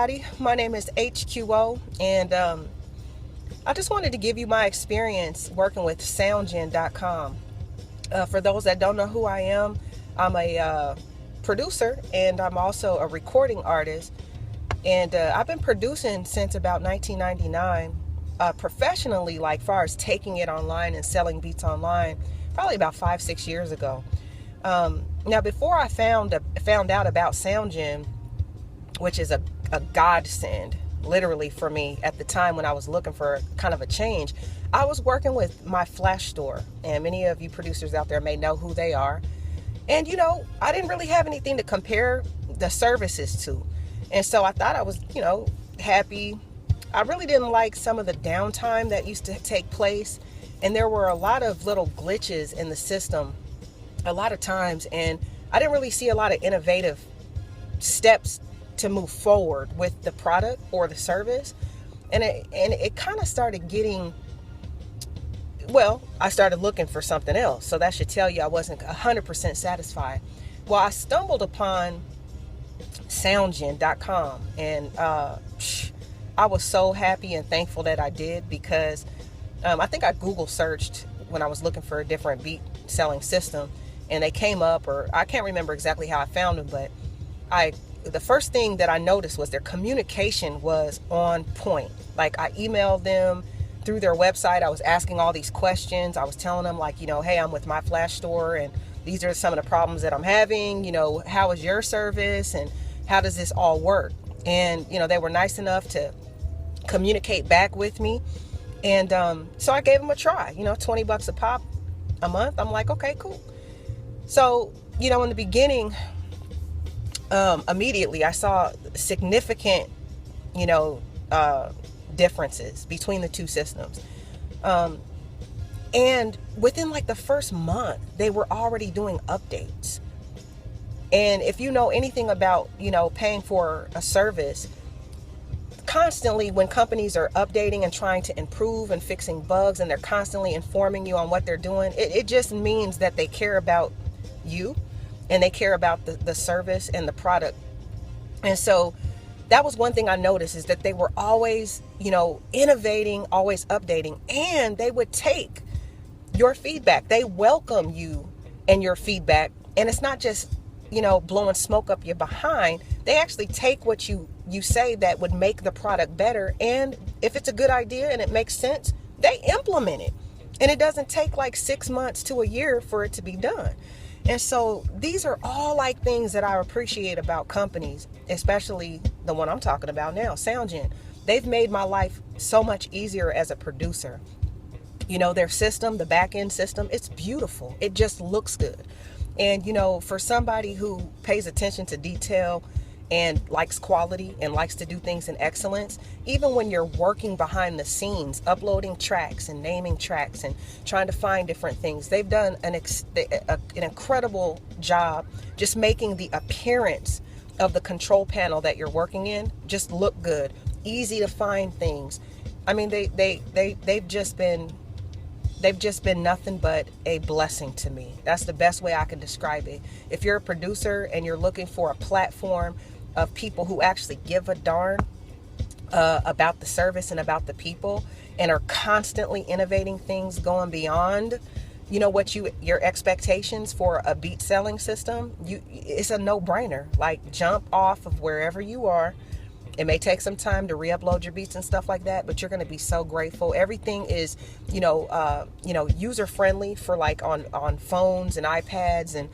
everybody. My name is HQO, and I just wanted to give you my experience working with Soundgine.com. For those that don't know who I am, I'm a producer, and I'm also a recording artist. And I've been producing since about 1999, professionally, like far as taking it online and selling beats online, probably about 5-6 years ago. Now, before I found out about Soundgine, which is a godsend, literally, for me at the time when I was looking for kind of a change, I was working with My Flash Store, and many of you producers out there may know who they are. And I didn't really have anything to compare the services to, and so I thought I was happy. I really didn't like some of the downtime that used to take place, and there were a lot of little glitches in the system a lot of times, and I didn't really see a lot of innovative steps to move forward with the product or the service. And it kind of started getting, well, I started looking for something else. So that should tell you I wasn't 100% satisfied. Well, I stumbled upon Soundgine.com, and I was so happy and thankful that I did, because I think I Google searched when I was looking for a different beat selling system, and they came up, or I can't remember exactly how I found them, but the first thing that I noticed was their communication was on point. Like, I emailed them through their website. I was asking all these questions. I was telling them, like, hey, I'm with My Flash Store, and these are some of the problems that I'm having. How is your service, and how does this all work? And they were nice enough to communicate back with me, and so I gave them a try. $20 a pop a month. I'm like, okay, cool. So in the beginning, immediately I saw significant differences between the two systems, and within like the first month they were already doing updates. And if you know anything about paying for a service, constantly when companies are updating and trying to improve and fixing bugs, and they're constantly informing you on what they're doing, it just means that they care about you, and they care about the service and the product. And so that was one thing I noticed, is that they were always innovating, always updating, and they would take your feedback. They welcome you and your feedback, and it's not just blowing smoke up your behind. They actually take what you say that would make the product better, and if it's a good idea and it makes sense, they implement it. And it doesn't take like 6 months to a year for it to be done. And so these are all like things that I appreciate about companies, especially the one I'm talking about now, Soundgine. They've made my life so much easier as a producer. Their system, the back end system, it's beautiful. It just looks good. And for somebody who pays attention to detail and likes quality and likes to do things in excellence, even when you're working behind the scenes, uploading tracks and naming tracks and trying to find different things, they've done an incredible job just making the appearance of the control panel that you're working in just look good, easy to find things. I mean, they've just been nothing but a blessing to me. That's the best way I can describe it. If you're a producer and you're looking for a platform of people who actually give a darn about the service and about the people, and are constantly innovating things, going beyond what your expectations for a beat selling system, it's a no-brainer. Like, jump off of wherever you are. It may take some time to re-upload your beats and stuff like that, but you're going to be so grateful. Everything is user friendly for like on phones and iPads, and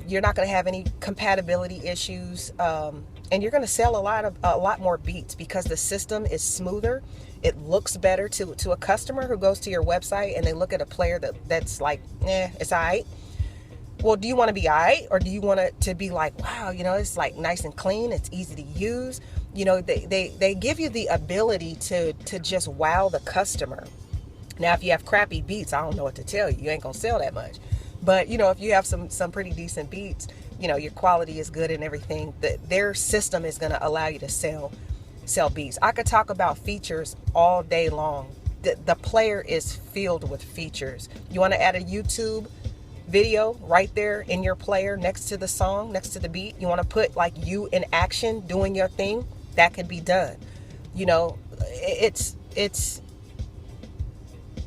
you're not going to have any compatibility issues, and you're going to sell a lot more beats because the system is smoother. It looks better to a customer who goes to your website and they look at a player that's like, it's all right. Well, do you want to be all right, or do you want it to be like, wow, it's like nice and clean, it's easy to use? They give you the ability to just wow the customer. Now, if you have crappy beats, I don't know what to tell you. You ain't gonna sell that much. But if you have some pretty decent beats, your quality is good and everything, their system is gonna allow you to sell beats. I could talk about features all day long. The player is filled with features. You want to add a YouTube video right there in your player next to the song, next to the beat. You want to put like you in action doing your thing. that could be done. You know, it's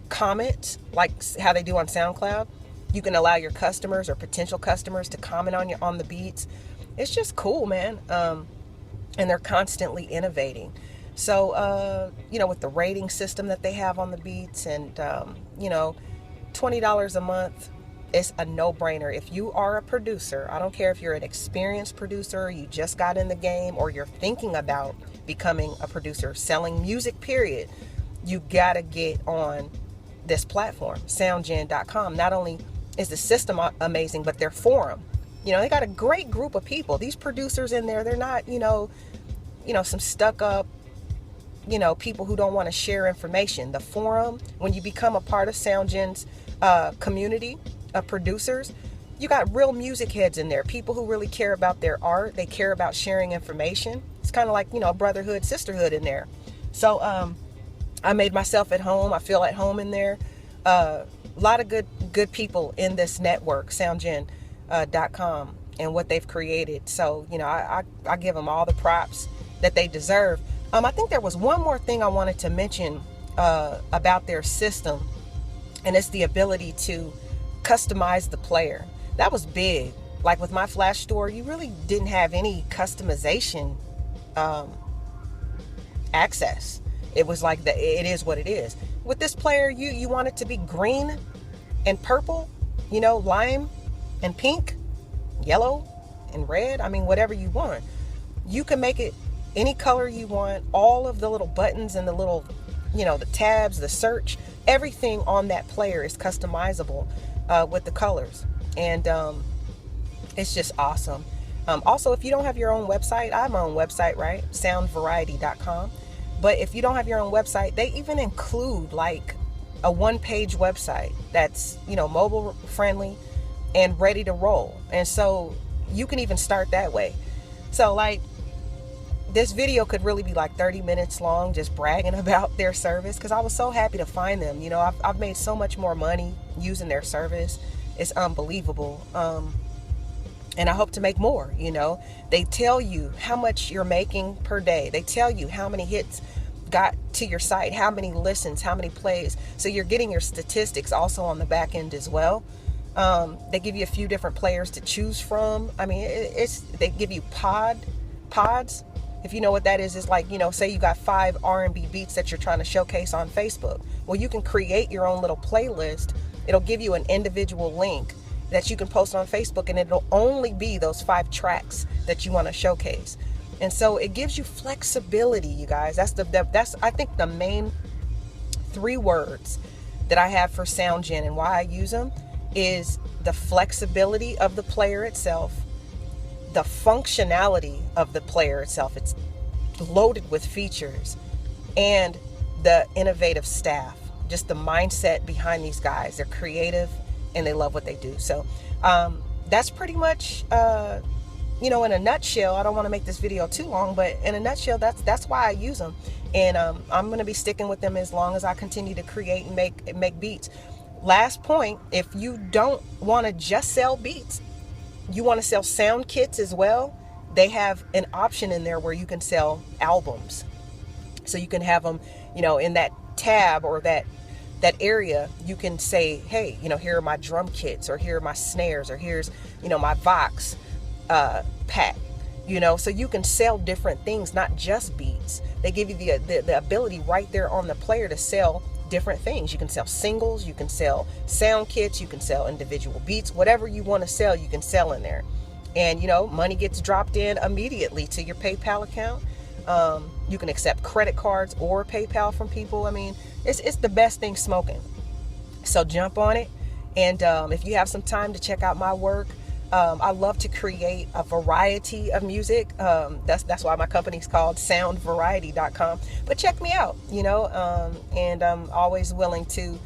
comments like how they do on SoundCloud. You can allow your customers or potential customers to comment on the beats. It's just cool, man. And they're constantly innovating. So, with the rating system that they have on the beats, and $20 a month, it's a no-brainer. If you are a producer, I don't care if you're an experienced producer, you just got in the game, or you're thinking about becoming a producer, selling music, period, you gotta get on this platform, Soundgine.com. Not only is the system amazing, but their forum, they got a great group of people. These producers in there, they're not, some stuck up, people who don't want to share information. The forum, when you become a part of Soundgine's community of producers, you got real music heads in there, people who really care about their art. They care about sharing information. It's kind of like, brotherhood, sisterhood in there. So I made myself at home. I feel at home in there. A lot of good people in this network, Soundgine.com, and what they've created. So, I give them all the props that they deserve. I think there was one more thing I wanted to mention about their system, and it's the ability to customize the player. That was big. Like with my Flash Store, you really didn't have any customization access. It was like it is what it is. With this player, you want it to be green and purple, lime and pink, yellow and red. I mean, whatever you want. You can make it any color you want. All of the little buttons and the little, the tabs, the search, everything on that player is customizable with the colors. And it's just awesome. Also, if you don't have your own website, I have my own website, right? Soundvariety.com. But if you don't have your own website, they even include like a one-page website that's, mobile friendly and ready to roll. And so you can even start that way. So like, this video could really be like 30 minutes long, just bragging about their service, because I was so happy to find them. I've made so much more money using their service. It's unbelievable. And I hope to make more. They tell you how much you're making per day. They tell you how many hits got to your site, how many listens, how many plays. So you're getting your statistics also on the back end as well. They give you a few different players to choose from. I mean, they give you pods. If you know what that is, it's like, say you got 5 R&B beats that you're trying to showcase on Facebook. Well, you can create your own little playlist. It'll give you an individual link that you can post on Facebook, and it'll only be those 5 tracks that you want to showcase. And so it gives you flexibility, you guys. That's I think the main 3 words that I have for Soundgine and why I use them is the flexibility of the player itself, the functionality of the player itself. It's loaded with features, and the innovative staff, just the mindset behind these guys. They're creative and they love what they do. So that's pretty much, in a nutshell. I don't want to make this video too long, but in a nutshell, that's why I use them. And I'm going to be sticking with them as long as I continue to create and make beats. Last point, if you don't want to just sell beats, you want to sell sound kits as well, they have an option in there where you can sell albums. So you can have them, in that tab or that area. You can say, hey, here are my drum kits, or here are my snares, or here's, my Vox pack, so you can sell different things, not just beats. They give you the ability right there on the player to sell different things. You can sell singles, you can sell sound kits, you can sell individual beats, whatever you want to sell, you can sell in there. And money gets dropped in immediately to your PayPal account. You can accept credit cards or PayPal from people. I mean, it's the best thing smoking. So jump on it. And if you have some time to check out my work, I love to create a variety of music. That's why my company's called Soundvariety.com. But check me out, and I'm always willing to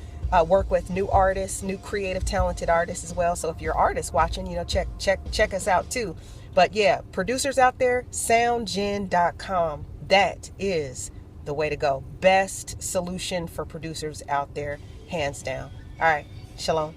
work with new artists, new creative, talented artists as well. So if you're artists watching, check us out too. But yeah, producers out there, Soundgine.com. That is the way to go. Best solution for producers out there, hands down. All right, shalom.